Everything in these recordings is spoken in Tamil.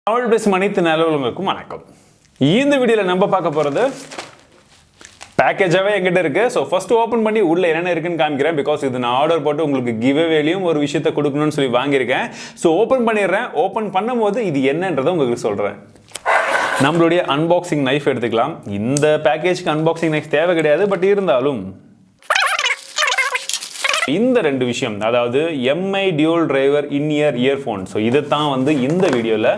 தமிழ் பேசும் அனைத்து நல்லவங்களுக்கும் வணக்கம். இந்த வீடியோவில் நம்ம பார்க்க போகிறது பேக்கேஜாகவே எங்கிட்ட இருக்கு. ஸோ ஃபர்ஸ்ட் ஓப்பன் பண்ணி உள்ள என்னென்ன இருக்குன்னு காமிக்கிறேன். பிகாஸ் இது நான் ஆர்டர் போட்டு உங்களுக்கு கிவ் அவேலையும் ஒரு விஷயத்தை கொடுக்கணும்னு சொல்லி வாங்கியிருக்கேன். ஸோ ஓப்பன் பண்ணிடுறேன். ஓப்பன் பண்ணும்போது இது என்னன்றதை உங்களுக்கு சொல்கிறேன். நம்மளுடைய அன்பாக்சிங் நைஃப் எடுத்துக்கலாம். இந்த பேக்கேஜ்க்கு அன்பாக்சிங் நைஃப் தேவை கிடையாது, பட் இருந்தாலும் இந்த ரெண்டு விஷயம், அதாவது Mi dual driver in-ear earphone. So இதைத்தான் இந்த வீடியோவில்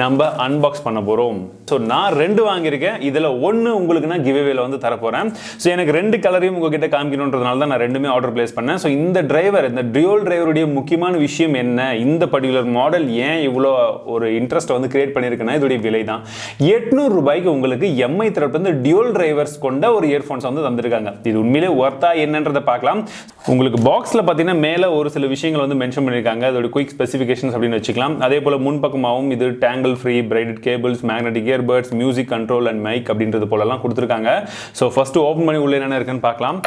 நம்ம அன்பாக்ஸ் பண்ண போகிறோம். ஸோ நான் ரெண்டு வாங்கியிருக்கேன். இதில் ஒன்று உங்களுக்கு நான் கிவ்அவேல தரப்போகிறேன். ஸோ எனக்கு ரெண்டு கலரையும் உங்ககிட்ட காமிக்கணுன்றதுனால தான் நான் ரெண்டுமே ஆர்டர் பிளேஸ் பண்ணேன். ஸோ இந்த டிரைவர், இந்த டியூல் டிரைவருடைய முக்கியமான விஷயம் என்ன, இந்த பர்டிகுலர் மாடல் ஏன் இவ்வளோ ஒரு இன்ட்ரெஸ்ட் கிரியேட் பண்ணியிருக்குன்னா இதோடைய விலை தான். 800 ரூபாய்க்கு உங்களுக்கு எம்ஐ தரப்பு டியூல் டிரைவர்ஸ் கொண்ட ஒரு இயர்ஃபோன்ஸ் தந்திருக்காங்க. இது உண்மையிலே ஒர்த்தா என்னன்றதை பார்க்கலாம். உங்களுக்கு பாக்ஸில் பார்த்தீங்கன்னா மேலே ஒரு சில விஷயங்கள் மென்ஷன் பண்ணியிருக்காங்க. அதோட குயிக் ஸ்பெசிஃபிகேஷன்ஸ் அப்படின்னு வச்சுக்கலாம். அதே போல் முன்பக்கமாகவும் இது tangle free, braided cables, magnetic earbuds, music control and mic அப்படின்றது போலலாம் கொடுத்துருக்காங்க. ஸோ ஃபர்ஸ்ட் ஓப்பன் பண்ணி உள்ள என்னென்ன இருக்குன்னு பார்க்கலாம்.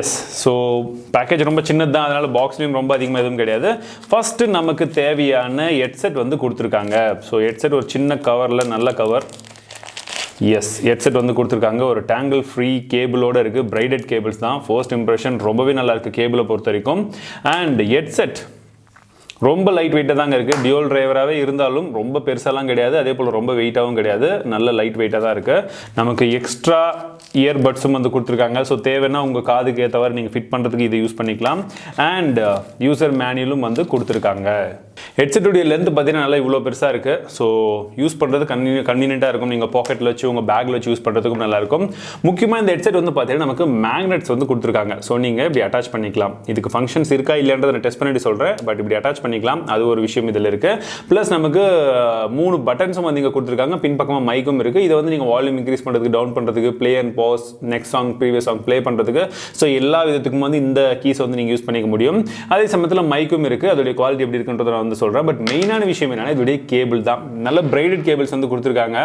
எஸ், ஸோ பேக்கேஜ் ரொம்ப சின்னது தான், அதனால் பாக்ஸ்லையும் ரொம்ப அதிகமாக எதுவும் கிடையாது. ஃபஸ்ட்டு நமக்கு தேவையான ஹெட்செட் கொடுத்துருக்காங்க. ஸோ ஹெட்செட் ஒரு சின்ன கவரில், நல்ல கவர். எஸ், ஹெட்செட் கொடுத்துருக்காங்க. ஒரு டேங்கிள் ஃப்ரீ கேபிளோட இருக்குது. பிரைடட் கேபிள்ஸ் தான். ஃபர்ஸ்ட் இம்ப்ரெஷன் ரொம்பவே நல்லா இருக்குது கேபிளை பொறுத்த வரைக்கும். அண்ட் ஹெட்செட் ரொம்ப லைட் வெயிட்டாக தாங்க இருக்குது. டியூல் டிரைவராகவே இருந்தாலும் ரொம்ப பெருசாலாம் கிடையாது, அதே போல் ரொம்ப வெயிட்டாகவும் கிடையாது, நல்ல லைட் வெயிட்டாக தான் இருக்குது. நமக்கு எக்ஸ்ட்ரா இயர்பட்ஸும் கொடுத்துருக்காங்க. ஸோ தேவைன்னா உங்கள் காதுக்கு ஏற்றவாறு நீங்கள் ஃபிட் பண்ணுறதுக்கு இதை யூஸ் பண்ணிக்கலாம். அண்ட் யூசர் மேனுவலும் கொடுத்துருக்காங்க. ஹெட்செட்டுடைய லென்த் பார்த்தீங்கன்னா நல்லா இவ்வளோ பெருசாக இருக்குது. ஸோ யூஸ் பண்ணுறது கன்வீனியண்ட்டாக இருக்கும். நீங்கள் பாக்கெட்டில் வச்சு உங்கள் பேக்கில் வச்சு யூஸ் பண்ணுறதுக்கும் நல்லாயிருக்கும். முக்கியமாக இந்த ஹெட்செட் பார்த்தீங்கன்னா நமக்கு மேக்னெட்ஸ் கொடுத்துருக்காங்க. ஸோ நீங்கள் இப்படி அட்டாச் பண்ணிக்கலாம். இதுக்கு ஃபங்க்ஷன்ஸ் இருக்கா இல்லைன்றதை நான் டெஸ்ட் பண்ணிட்டு சொல்கிறேன். பட் இப்படி அட்டாச் பண்ணிக்கலாம், அது ஒரு விஷயம் இதில் இருக்குது. ப்ளஸ் நமக்கு 3 பட்டன்ஸும் இங்கே கொடுத்துருக்காங்க. பின்பக்கமாக மைக்கும் இருக்குது. இதை நீங்கள் வால்யூம் இன்க்ரீஸ் பண்ணுறதுக்கு, டவுன் பண்ணுறதுக்கு, play and pause, next song previous song play பண்ணுறதுக்கு, ஸோ எல்லா விதத்துக்கும் இந்த கீஸ் நீங்கள் யூஸ் பண்ணிக்க முடியும். அதே சமயத்தில் மைக்கும் இருக்குது. அதோடைய குவாலிட்டி எப்படி இருக்குன்றதை நான் சொல்கிறேன். பட் மெயினான விஷயம் என்னன்னா இதோடைய கேபிள் தான். நல்ல பிரைடட் கேபிள்ஸ் கொடுத்துருக்காங்க.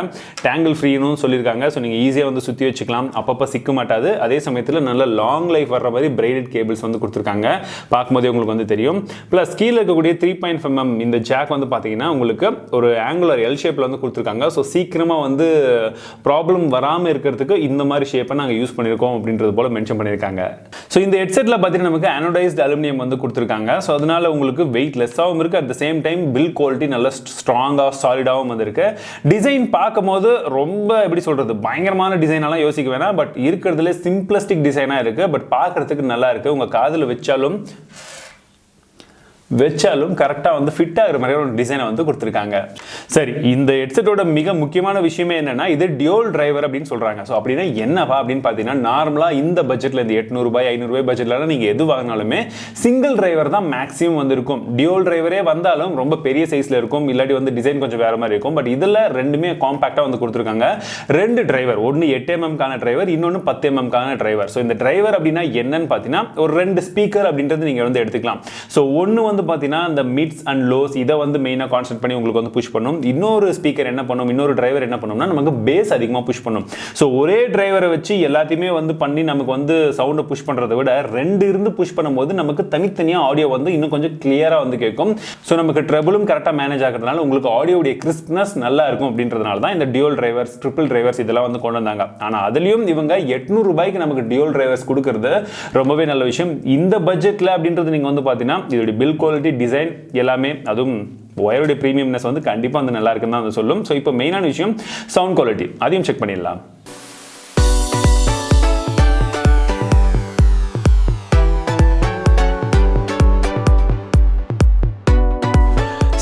டேங்கிள் ஃப்ரீனும் சொல்லியிருக்காங்க. ஸோ நீங்கள் ஈஸியாக சுற்றி வச்சுக்கலாம், அப்பப்போ சிக்க மாட்டாது. அதே சமயத்தில் நல்ல லாங் லைஃப் வர்ற மாதிரி பிரைடட் கேபிள்ஸ் கொடுத்துருக்காங்க. பார்க்கும்போதே உங்களுக்கு தெரியும். ப்ளஸ் கீழே இருக்கக்கூடிய 3.5 mm இந்த ஜாக் பார்த்தீங்கன்னா உங்களுக்கு ஒரு ஆங்குலர் எல் ஷேப்பில் கொடுத்துருக்காங்க. ஸோ சீக்கிரமாக ப்ராப்ளம் வராமல் இருக்கிறதுக்கு இந்த மாதிரி ஷேப்பை நாங்கள் யூஸ் பண்ணியிருக்கோம் அப்படின்றது போல மென்ஷன் பண்ணியிருக்காங்க. ஸோ இந்த ஹெட்செட்டில் பார்த்தீங்கன்னா நமக்கு அனோடைஸ்ட் அலுமினியம் கொடுத்துருக்காங்க. ஸோ அதனால உங்களுக்கு வெயிட் லெஸ்ஸாகவும் இருக்குது. At the same time bill quality நல்ல ஸ்ட்ராங்காக சாலிடாகவும் இருக்கு. டிசைன் பார்க்கும்போது ரொம்ப எப்படி சொல்கிறது, பயங்கரமான டிசைனெல்லாம் யோசிக்க வேணாம். பட் இருக்கிறதுல சிம்பிளிஸ்டிக் டிசைனாக இருக்குது. பட் பார்க்குறதுக்கு நல்லா இருக்குது. உங்கள் காதில் வச்சாலும் கரெக்டாக ஃபிட் ஆகிற மாதிரி ஒரு டிசைனை கொடுத்துருக்காங்க. சரி, இந்த ஹெட்செட்டோட மிக முக்கியமான விஷயமே என்னன்னா இது டியூல் டிரைவர் அப்படின்னு சொல்கிறாங்க. ஸோ அப்படின்னா என்னவா அப்படின்னு பார்த்தீங்கன்னா, நார்மலாக இந்த பட்ஜெட்டில் இந்த 800 ரூபாய் 500 ரூபாய் பட்ஜெட்டில் நீங்கள் எது வாங்கினாலுமே சிங்கிள் டிரைவர் தான் மேக்ஸிமம் இருக்கும். டியூல் டிரைவரே வந்தாலும் ரொம்ப பெரிய சைஸில் இருக்கும், இல்லாட்டி டிசைன் கொஞ்சம் வேறு மாதிரி இருக்கும். பட் இதில் ரெண்டுமே காம்பாக்டாக கொடுத்துருக்காங்க. 2 டிரைவர், ஒன்று 8 mm டிரைவர், இன்னொன்று 10 mm டிரைவர். ஸோ இந்த டிரைவர் அப்படின்னா என்னன்னு பார்த்தீங்கன்னா ஒரு 2 ஸ்பீக்கர் அப்படின்றது நீங்கள் எடுத்துக்கலாம். ஸோ ஒன்று பார்த்தீங்கன்னா இந்த மிட்ஸ் அண்ட் லோஸ் இதை மெயினாக கான்சென்ட் பண்ணி உங்களுக்கு புஷ் பண்ணும். இன்னொரு ஸ்பீக்கர் என்ன பண்ணும், இன்னொரு டிரைவர் என்ன பண்ணும்னா நமக்கு பேஸ் அதிகமாக புஷ் பண்ணும். ஸோ ஒரே டிரைவரை வச்சு எல்லாத்தையுமே பண்ணி நமக்கு சவுண்டை புஷ் பண்ணுறதை விட 2 இருந்து புஷ் பண்ணும்போது நமக்கு தனித்தனியாக ஆடியோ இன்னும் கொஞ்சம் கிளியராக கேட்கும். ஸோ நமக்கு ட்ரபிளும் கரெக்டாக மேனேஜ் ஆகிறதுனால உங்களுக்கு ஆடியோடைய கிறிஸ்ப்னஸ் நல்லா இருக்கும். அப்படின்றதுனால தான் இந்த டியூல் டிரைவர்ஸ், ட்ரிபிள் டிரைவர்ஸ் இதெல்லாம் கொண்டு வந்தாங்க. ஆனால் அதுலேயும் இவங்க 800 ரூபாய்க்கு நமக்கு டியூல் டிரைவர்ஸ் கொடுக்கறது ரொம்பவே நல்ல விஷயம். இந்த பட்ஜெட்டில் அப்படின்றது நீங்கள் பார்த்தீங்கன்னா இதோட பில் குவாலிட்டி, டிசைன் எல்லாமே, அதுவும் ஒயருடைய ப்ரீமியம்னஸ் கண்டிப்பாக நல்லா இருக்குன்னு தான் சொல்லும். ஸோ இப்போ மெயினான விஷயம் சவுண்ட் குவாலிட்டி, அதையும் செக் பண்ணிடலாம்.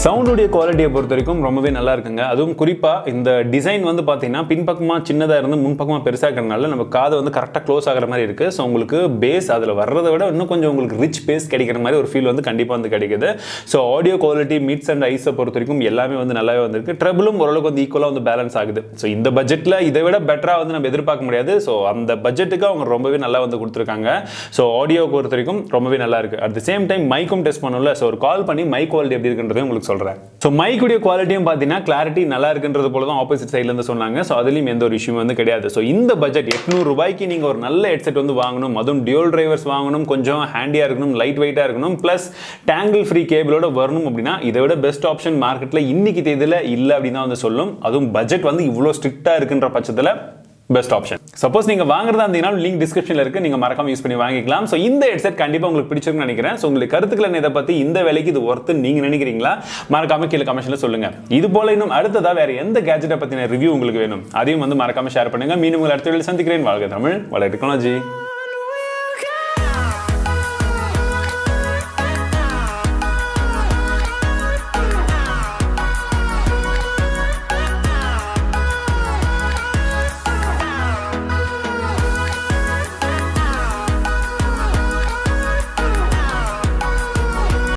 சவுண்டுடைய குவாலிட்டியை பொறுத்த வரைக்கும் ரொம்பவே நல்லா இருக்குங்க. அதுவும் குறிப்பாக இந்த டிசைன் பார்த்தீங்கன்னா பின்பக்கமாக சின்னதாக இருந்து முன்பக்கமாக பெருசாக இருக்கிறதுனால நம்ம காது கரெக்டாக க்ளோஸ் ஆகிற மாதிரி இருக்குது. ஸோ உங்களுக்கு பேஸ் அதில் வர்றதை விட இன்னும் கொஞ்சம் உங்களுக்கு ரிச் பேஸ் கிடைக்கிற மாதிரி ஒரு ஃபீல் கண்டிப்பாக கிடைக்குது. So audio quality, mids and ஐஸை பொறுத்த வரைக்கும் எல்லாமே நல்லாவே வந்திருக்கு. ட்ரபிளும் ஓரளவுக்கு ஈக்குவலாக பேலன்ஸ் ஆகுது. ஸோ இந்த பட்ஜெட்டில் இதை விட பெட்டராக நம்ம எதிர்பார்க்க முடியாது. ஸோ அந்த பட்ஜெட்டுக்கு அவங்க ரொம்பவே நல்லா கொடுத்துருக்காங்க. ஸோ ஆடியோ பொறுத்த வரைக்கும் ரொம்பவே நல்லா இருக்குது. அட் த சேம் டைம் மைக்கும் டெஸ்ட் பண்ணல. ஸோ ஒரு கால் பண்ணி மைக் குவாலிட்டி எப்படி இருக்குன்றதை உங்களுக்கு சொல்கிறேன். சொல்கிறேன். ஸோ மைக்குடைய குவாலிட்டியும் பார்த்தீங்கன்னா கிளாரிட்டி நல்லா இருக்குன்றது போல தான் ஆப்போசிட் சைட்லேருந்து சொன்னாங்க. ஸோ அதுலேயும் எந்த ஒரு இஷ்யூ வந்து கிடையாது. ஸோ இந்த பட்ஜெட் 800 ரூபாய்க்கு நீங்கள் ஒரு நல்ல ஹெட்செட் வந்து வாங்கணும், அதுவும் டியூல் டிரைவர்ஸ் வாங்கணும், கொஞ்சம் ஹேண்டியாக இருக்கணும், லைட் வெயிட்டாக இருக்கணும், ப்ளஸ் டேங்கிள் ஃப்ரீ கேபிளோட வரணும் அப்படின்னா இதை விட பெஸ்ட் ஆப்ஷன் மார்க்கெட்டில் இன்னைக்கு தேதியில் இல்லை அப்படின்னு தான் வந்து சொல்லும். அதுவும் பட்ஜெட் வந்து இவ்வளோ ஸ்ட்ரிக்டாக இருக்குன்ற பட்சத்தில் பெஸ்ட் ஆப்ஷன். சப்போஸ் நீங்க வாங்குறதா இருந்தீங்கன்னா லிங்க் டிஸ்கிரிப்ஷன்ல இருக்கு, நீங்க மறக்காம யூஸ் பண்ணி வாங்கிக்கலாம். ஸோ இந்த ஹெட்செட் கண்டிப்பா உங்களுக்கு பிடிச்சிருக்குன்னு நினைக்கிறேன். ஸோ உங்களுக்கு கருத்துக்களை இதை பத்தி இந்த வேலைக்கு இது ஒர்த்து நீங்க நினைக்கிறீங்களா? மறக்காம கீழே கமெண்ட்ல சொல்லுங்க. இது போல இன்னும் அடுத்ததா வேற எந்த கேஜெட்டை பத்தின ரிவ்யூ உங்களுக்கு வேணும் அதையும் வந்து மறக்காம ஷேர் பண்ணுங்க. மீண்டும் உங்களை அடுத்த வீடியோவில் சந்திக்கிறேன். வாழ்க தமிழ், வளர டெக்னாலஜி.